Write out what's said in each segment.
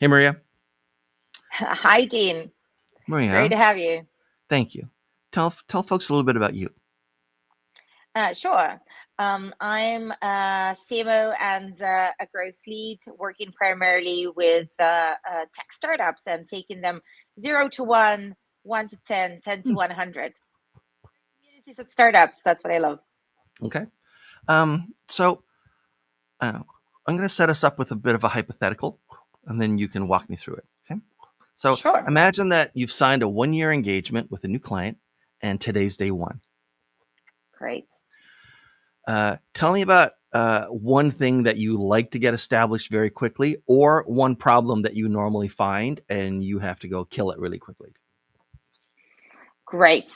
Hey, Maria. Hi, Dean. Great Maria, to have you. thank you. Tell folks a little bit about you. Sure. I'm a CMO and a growth lead working primarily with tech startups and taking them 0 to 1, 1 to 10, 10 to Hmm. 100. Communities at startups. That's what I love. Okay. So I'm going to set us up with a bit of a hypothetical, and then you can walk me through it. Okay. So Sure. imagine that you've signed a 1 year engagement with a new client, and today's day one. Great. Tell me about one thing that you like to get established very quickly, or one problem that you normally find and you have to go kill it really quickly. Great.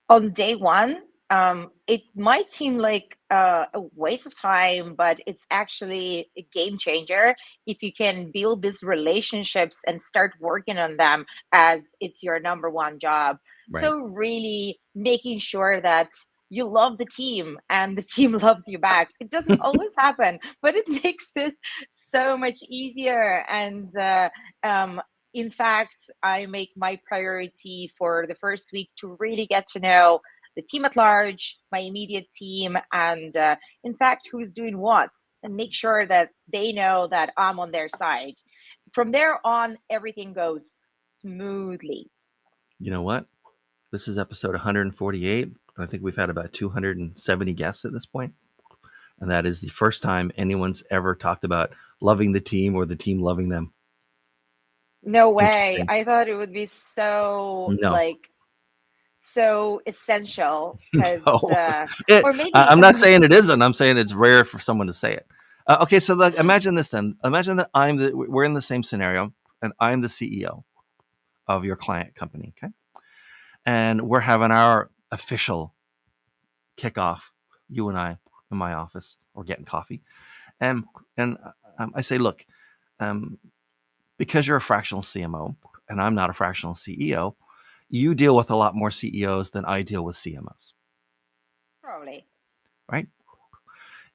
On day one, it might seem like a waste of time, but it's actually a game changer if you can build these relationships and start working on them as it's your number one job. Right. So, really making sure that you love the team and the team loves you back. It doesn't always happen, but it makes this so much easier. And in fact, I make my priority for the first week to really get to know the team at large, my immediate team, and in fact, who's doing what, and make sure that they know that I'm on their side. From there on, everything goes smoothly. You know what? This is episode 148. I think we've had about 270 guests at this point, and that is the first time anyone's ever talked about loving the team or the team loving them. No way. Interesting. I thought it would be so No, so essential because no. It, or maybe I'm not saying it isn't. I'm saying it's rare for someone to say it. Okay, so look, imagine this then. Imagine that we're in the same scenario, and I'm the CEO of your client company. Okay, and we're having our official kickoff. You and I in my office, or getting coffee, and I say, look, um, because you're a fractional CMO and I'm not a fractional CEO, you deal with a lot more CEOs than I deal with CMOs, probably. right?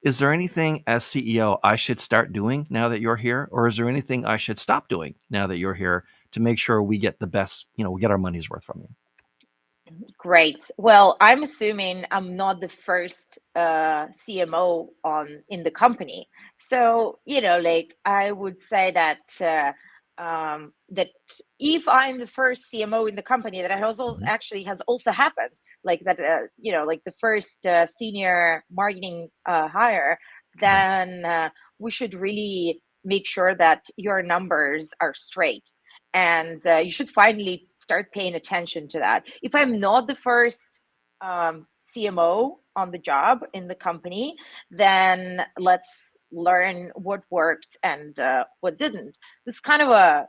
Is there anything as CEO I should start doing now that you're here? Or is there anything I should stop doing now that you're here to make sure we get the best, we get our money's worth from you? Great. Well, I'm assuming I'm not the first CMO on in the company. So, like I would say that if I'm the first CMO in the company, that Mhm. has also happened, like that, like the first senior marketing hire, Right. then we should really make sure that your numbers are straight, and you should finally start paying attention to that. If I'm not the first CMO on the job in the company, then let's learn what worked and what didn't. This is kind of a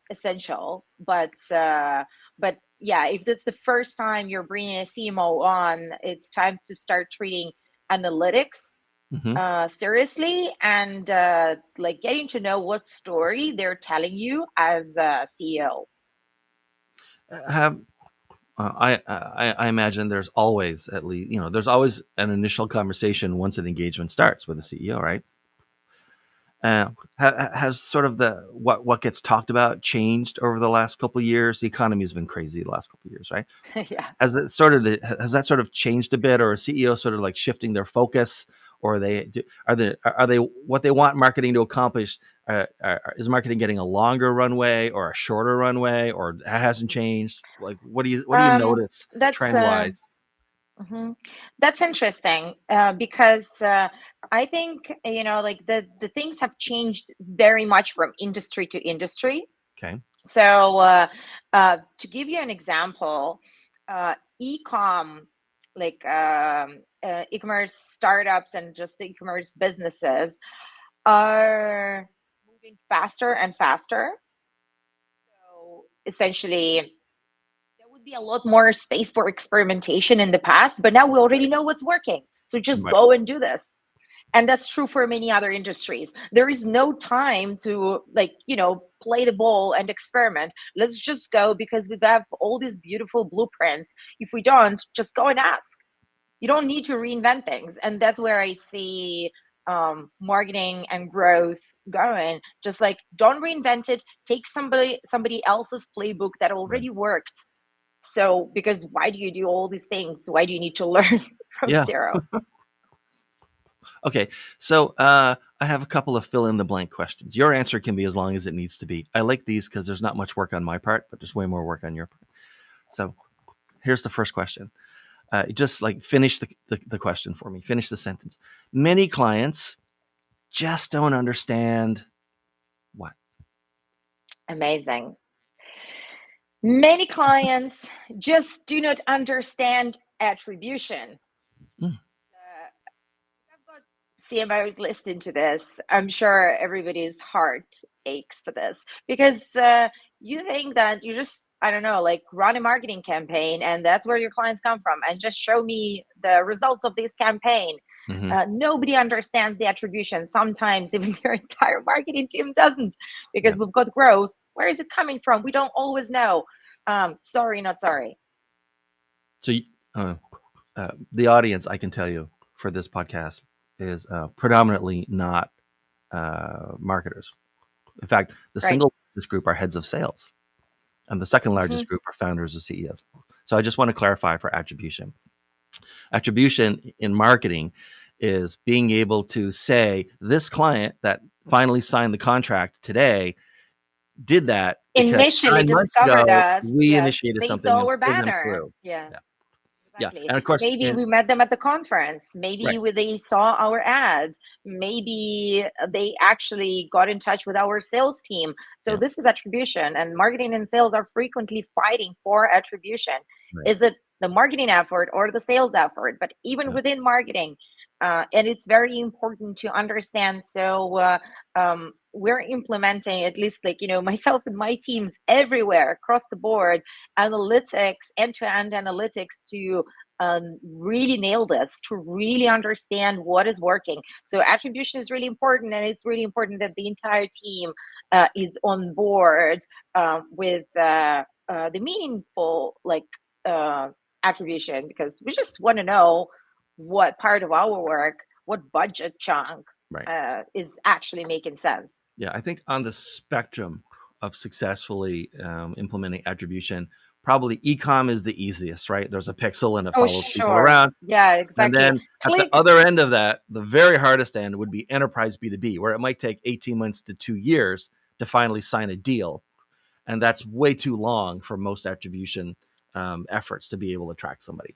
essential, but yeah, if that's the first time you're bringing a CMO on, it's time to start treating analytics Hmm. seriously, and like getting to know what story they're telling you as a CEO. Have I imagine there's always at least there's always an initial conversation once an engagement starts with the CEO, right? Has sort of the what gets talked about changed over the last couple of years? The economy has been crazy the last couple of years, right? Yeah. Has that sort of changed a bit, or is CEO sort of like shifting their focus, or are they what they want marketing to accomplish? Is marketing getting a longer runway or a shorter runway, or that hasn't changed? Like, what do you Um, notice that's trend wise? mhm. That's interesting because I think like the things have changed very much from industry to industry. Okay. So to give you an example, e-com, like e-commerce startups and just e-commerce businesses are moving faster and faster. So essentially, there would be a lot more space for experimentation in the past, but now we already know what's working. So just Right. go and do this. And that's true for many other industries. There is no time to play the ball and experiment. Let's just go because we have all these beautiful blueprints. If we don't, just go and ask. You don't need to reinvent things. And that's where I see marketing and growth going. Just like, don't reinvent it. Take somebody else's playbook that Right. already worked. So, because why do you do all these things? Why do you need to learn from Yeah. zero? Okay. So I have a couple of fill in the blank questions. Your answer can be as long as it needs to be. I like these because there's not much work on my part, but there's way more work on your part. So here's the first question. Just like finish the question for me. Finish the sentence. Many clients just don't understand what? Amazing. Many clients just do not understand attribution. Mm, I've got CMOs listening to this. I'm sure everybody's heart aches for this because you think that you just, I don't know, like run a marketing campaign and that's where your clients come from and just show me the results of this campaign. hmm Nobody understands the attribution. Sometimes even your entire marketing team doesn't Yeah. because we've got growth. Where is it coming from? We don't always know. Sorry, not sorry. So uh, the audience, I can tell you, for this podcast is predominantly not marketers. In fact, the Right. single largest group are heads of sales, and the second Hmm. largest group are founders or CEOs. So I just want to clarify for attribution. Attribution in marketing is being able to say this client that finally signed the contract today did that because Initially 9 months discovered ago us. we Yes. initiated They something saw and our pulled them banner. through. Yeah. Yeah, yeah, Exactly. and of course, Maybe and we met them at the conference. right, Maybe they saw our ad. Maybe they actually got in touch with our sales team. So yeah, this is attribution, and marketing and sales are frequently fighting for attribution. right, Is it the marketing effort or the sales effort? But even yeah, within marketing, and it's very important to understand. So we're implementing, at least like myself and my teams everywhere across the board, analytics, end-to-end analytics to really nail this, to really understand what is working. So attribution is really important, and it's really important that the entire team is on board with the meaningful uh, attribution, because we just want to know what part of our work, what budget chunk right. is actually making sense. Yeah, I think on the spectrum of successfully implementing attribution, probably ecom is the easiest, right? There's a pixel and it Oh, follows people sure. around. Yeah, And exactly. then at the Click. other end of that, the very hardest end would be enterprise B2B, where it might take 18 months to 2 years to finally sign a deal. And that's way too long for most attribution efforts to be able to track somebody.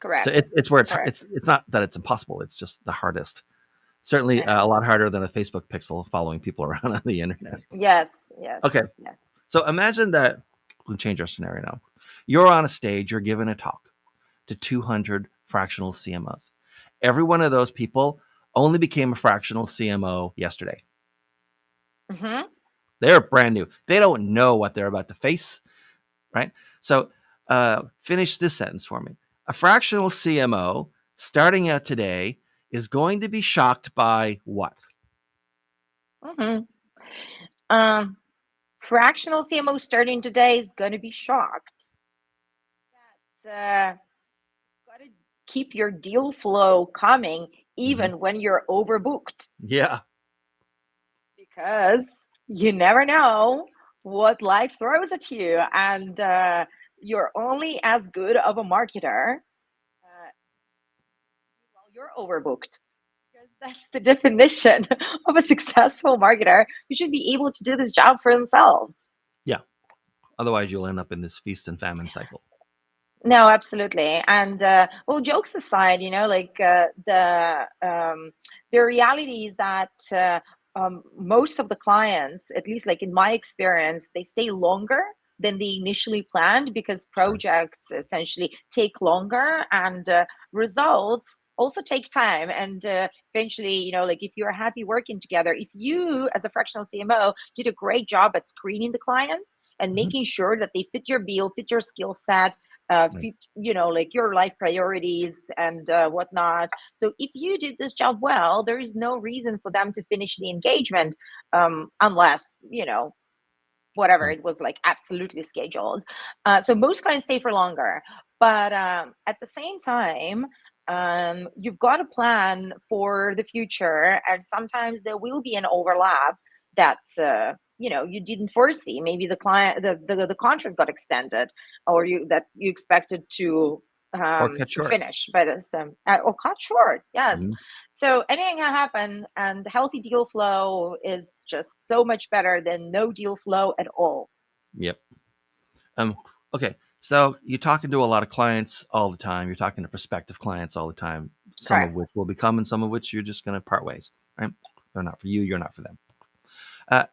So Correct. it's where Correct. it's not that it's impossible. It's just the hardest. Certainly a lot harder than a Facebook pixel following people around on the internet. Yes, yes, Okay, yes. so imagine that we'll change our scenario now. You're on a stage, you're giving a talk to 200 fractional CMOs. Every one of those people only became a fractional CMO yesterday. Hmm. They're brand new. They don't know what they're about to face, right? So finish this sentence for me. A fractional CMO starting out today is going to be shocked by what? Hmm. Um, Fractional CMO starting today is going to be shocked. That got to keep your deal flow coming Mm-hmm. even when you're overbooked, Yeah. because you never know what life throws at you, and you're only as good of a marketer while you're overbooked. Because that's the definition of a successful marketer. You should be able to do this job for themselves. Yeah. Otherwise, you'll end up in this feast and famine cycle. No, absolutely. And well, jokes aside, like the reality is that most of the clients, at least like in my experience, they stay longer than they initially planned, because Sure. projects essentially take longer, and results also take time. And eventually, like if you're happy working together, if you as a fractional CMO did a great job at screening the client and Mhm. making sure that they fit your bill, fit your skill set, Right. fit like your life priorities and whatnot. So if you did this job well, there is no reason for them to finish the engagement, unless whatever Right. it was, like absolutely scheduled. So most clients stay for longer, but at the same time, You've got a plan for the future, and sometimes there will be an overlap that's you didn't foresee. Maybe the client, the contract got extended, or you expected Or cut to short. finish by this or cut short. Yes. Mhm. So anything can happen, and healthy deal flow is just so much better than no deal flow at all. Yep. Um, okay. So you're talking to a lot of clients all the time. You're talking to prospective clients all the time, some of Correct. which will become and some of which you're just going to part ways, right? They're not for you. You're not for them.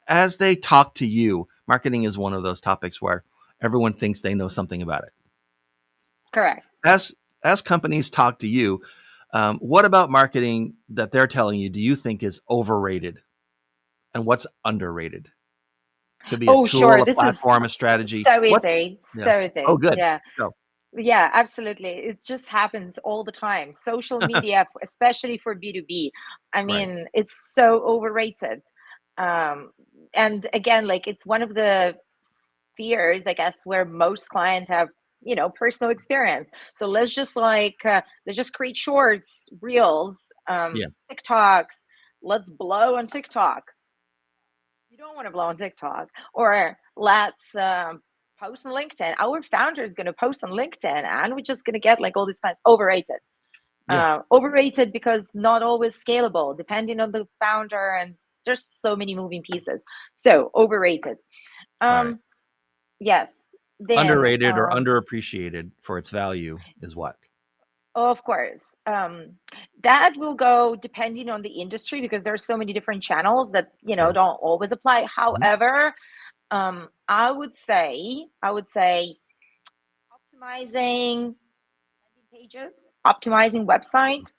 As they talk to you, marketing is one of those topics where everyone thinks they know something about it. Correct. As companies talk to you, what about marketing that they're telling you do you think is overrated, and what's underrated? Could be a Oh, tool, sure. a This is platform, a strategy. so What? easy. Yeah. So Oh, easy. good. Yeah. Go. Yeah, absolutely. It just happens all the time. Social media, especially for B2B, I Right. mean, it's so overrated. Um, and again, like it's one of the spheres, I guess, where most clients have, personal experience. So let's just create shorts, reels, Yeah. TikToks. Let's blow on TikTok. You don't want to blow on TikTok. Or let's post on LinkedIn. Our founder is going to post on LinkedIn, and we're just going to get like all these clients. Overrated. Yeah. Overrated because not always scalable, depending on the founder, and there's so many moving pieces. So overrated. All right. Um, yes. Then, Underrated or underappreciated for its value is what? of course, that will go depending on the industry because there's so many different channels that Sure. don't always apply. Mhm. However, I would say optimizing landing pages, optimizing website,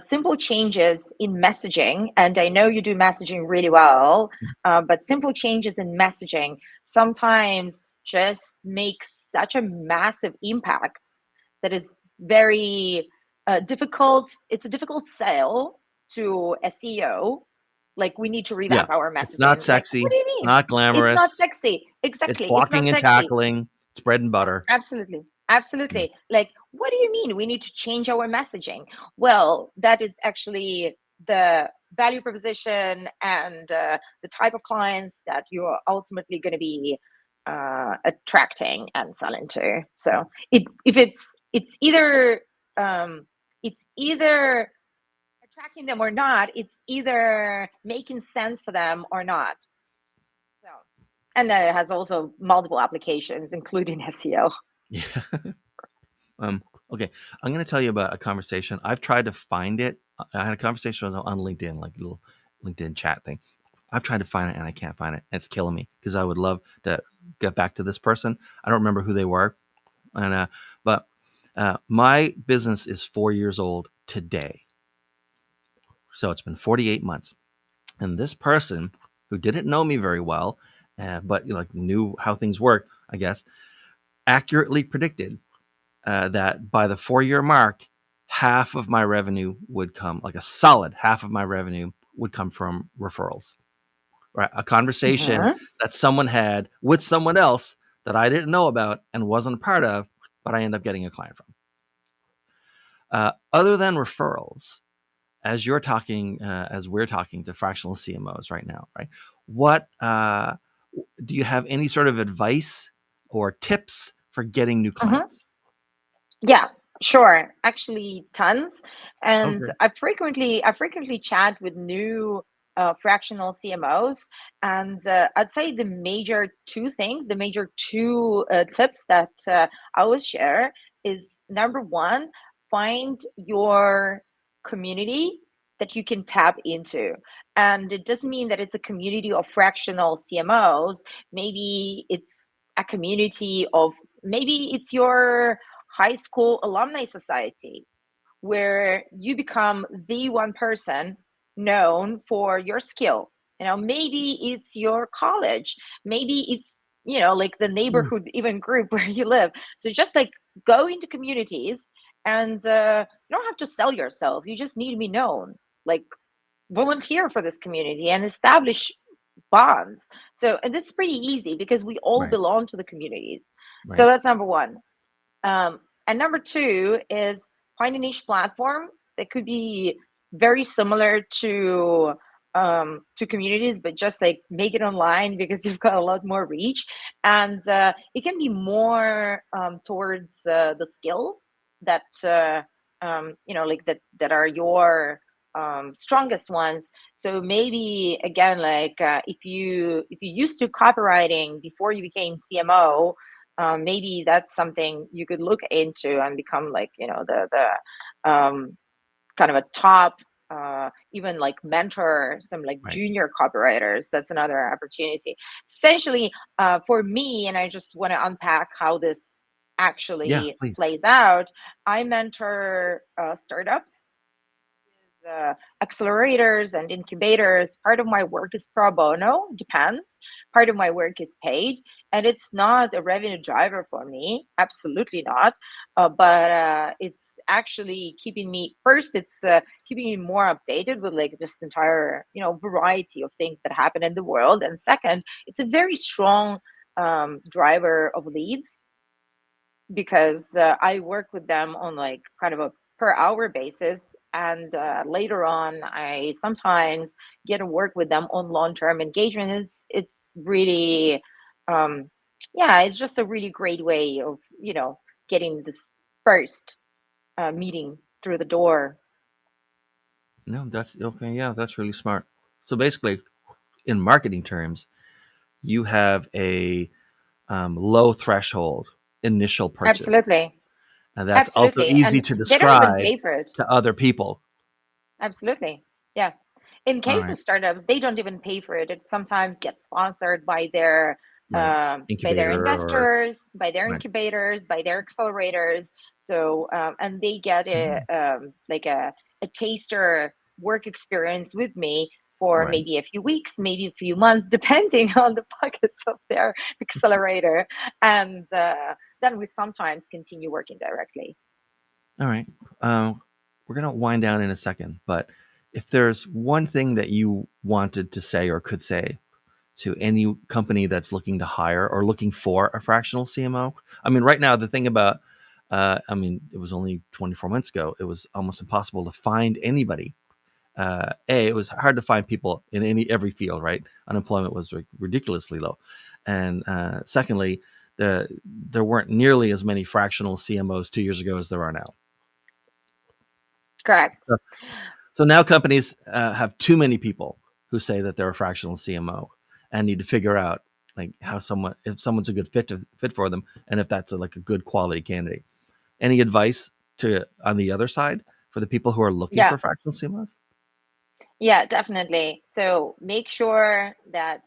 simple changes in messaging. And I know you do messaging really well, but simple changes in messaging sometimes just make such a massive impact that is very difficult. It's a difficult sell to a CEO. Like, we need to Yeah. revamp our It's not messaging. Like, what sexy. do you It's mean? not It's not glamorous. sexy. It's Exactly. It's not blocking and sexy. tackling. It's bread and butter. Absolutely. Yeah. Absolutely. Like, what do you mean we need to change our messaging? Well, that is actually the value proposition and the type of clients that you're ultimately going to be attracting and selling to. So if it's either it's either attracting them or not, it's either making sense for them or not. So, and then it has also multiple applications, including SEO. Yeah. Um, okay. I'm going to tell you about a conversation. I've tried to find it. I had a conversation on LinkedIn, like a little LinkedIn chat thing. I've tried to find it and I can't find it. It's killing me because I would love to get back to this person. I don't remember who they were, and but my business is 4 years old today, so it's been 48 months. And this person who didn't know me very well, but like knew how things work, I guess, accurately predicted that by the 4 year mark, half of my revenue would come, like a solid half of my revenue would come from referrals. Right, a conversation Mhm. that someone had with someone else that I didn't know about and wasn't a part of, but I end up getting a client from. Other than referrals, as you're talking, as we're talking to fractional CMOs right now, right? What do you have any sort of advice or tips for getting new Mhm. clients? Yeah, sure. Actually, tons. Oh, And great. I frequently chat with new fractional CMOs, and I'd say the major two tips that I always share is number one, find your community that you can tap into. And it doesn't mean that it's a community of fractional CMOs. Maybe it's a community of, maybe it's your high school alumni society where you become the one person known for your skill. Maybe it's your college, maybe it's like the Mm. neighborhood even group where you live. So just like go into communities, and you don't have to sell yourself, you just need to be known. Like, volunteer for this community and establish bonds. So, and it's pretty easy because we all Right, belong to the communities. So right. that's number one. And number two is find a niche platform that could be very similar to communities, but just like make it online because you've got a lot more reach, and it can be more towards the skills that like that are your strongest ones. So maybe again, like if you used to copywriting before you became CMO, maybe that's something you could look into and become like the kind of a top, even like mentor some like Right. junior copywriters. That's another opportunity. Essentially, for me, and I just want to unpack how this Yeah, actually please. plays out. I mentor startups, accelerators and incubators. Part of my work is pro bono, depends. Part of my work is paid, and it's not a revenue driver for me. Absolutely not. But it's actually keeping me first. It's keeping me more updated with like just entire variety of things that happen in the world. And second, it's a very strong driver of leads because I work with them on like kind of a per hour basis. And later on, I sometimes get to work with them on long term engagement. It's really, um, yeah, it's just a really great way of getting this first meeting through the door. No, that's okay. Yeah, that's really smart. So basically, in marketing terms, you have a low threshold initial purchase, Absolutely, and that's also absolutely, easy and to they don't even describe pay for it. to other people. Absolutely. Yeah. In All case right. of startups, they don't even pay for it. It sometimes gets sponsored Right. by their Incubator or investors, by their right. incubators, by their accelerators. So and they get a Mhm. like a taster work experience with me for Right. maybe a few weeks, maybe a few months, depending on the pockets of their accelerator. And then we sometimes continue working directly. All right. We're gonna wind down in a second, but if there's one thing that you wanted to say or could say to any company that's looking to hire or looking for a fractional CMO, I mean, right now the thing about, I mean, it was only 24 months ago. It was almost impossible to find anybody. It was hard to find people in every field. Right, unemployment was like ridiculously low, and secondly, there weren't nearly as many fractional CMOs 2 years ago as there are now. Correct. So, so now companies have too many people who say that they're a fractional CMO and need to figure out like how someone if someone's a good fit for them and if that's like a good quality candidate. Any advice to on the other side for the people who are looking Yeah. for fractional CMOs? Yeah, definitely. So make sure that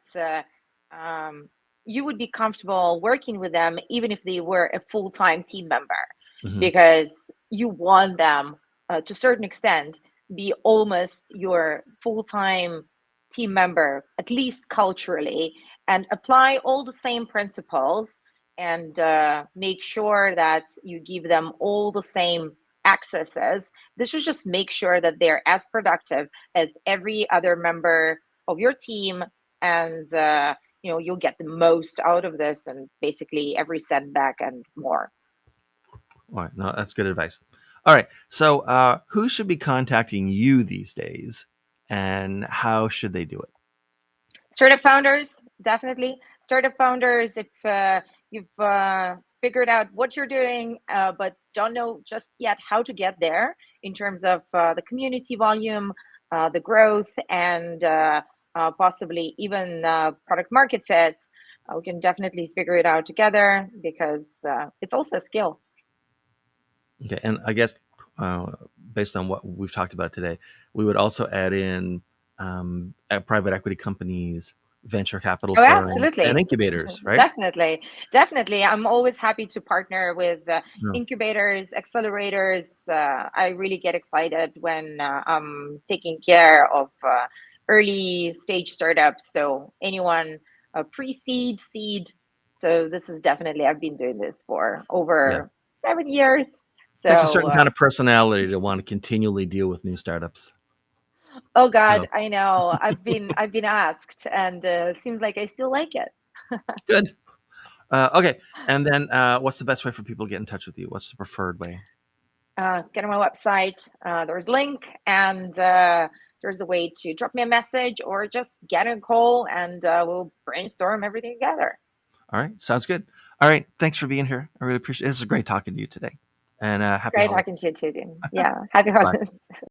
um, you would be comfortable working with them, even if they were a full-time team member, Hmm. because you want them to a certain extent be almost your full-time team member, at least culturally, and apply all the same principles and make sure that you give them all the same accesses. This should just make sure that they're as productive as every other member of your team, and you'll get the most out of this and basically every setback and more. All right, no, that's good advice. All right, so who should be contacting you these days, and how should they do it? Startup founders, definitely. Startup founders, if you've figured out what you're doing, but don't know just yet how to get there in terms of the community volume, the growth, and possibly even product market fits, we can definitely figure it out together because it's also a skill. Okay, and I guess uh, based on what we've talked about today, we would also add in private equity companies, venture capital Oh, firms, and absolutely. incubators, right? Definitely. Definitely. I'm always happy to partner with No. incubators, accelerators. I really get excited when I'm taking care of early stage startups. So, anyone pre seed, seed. So, this is definitely, I've been doing this for Yeah, over 7 years. takes a So, certain kind of personality to want to continually deal with new startups. oh God, So I know. I've been asked, and seems like I still like it. good. Okay, and then what's the best way for people to get in touch with you? What's the preferred way? get on my website. There's a link, and there's a way to drop me a message or just get a call, and we'll brainstorm everything together. All right, sounds good. All right, thanks for being here. I really appreciate it. This was great talking to you today, and happy Great holidays. talking to you too, Dean. Yeah, happy Bye. holidays.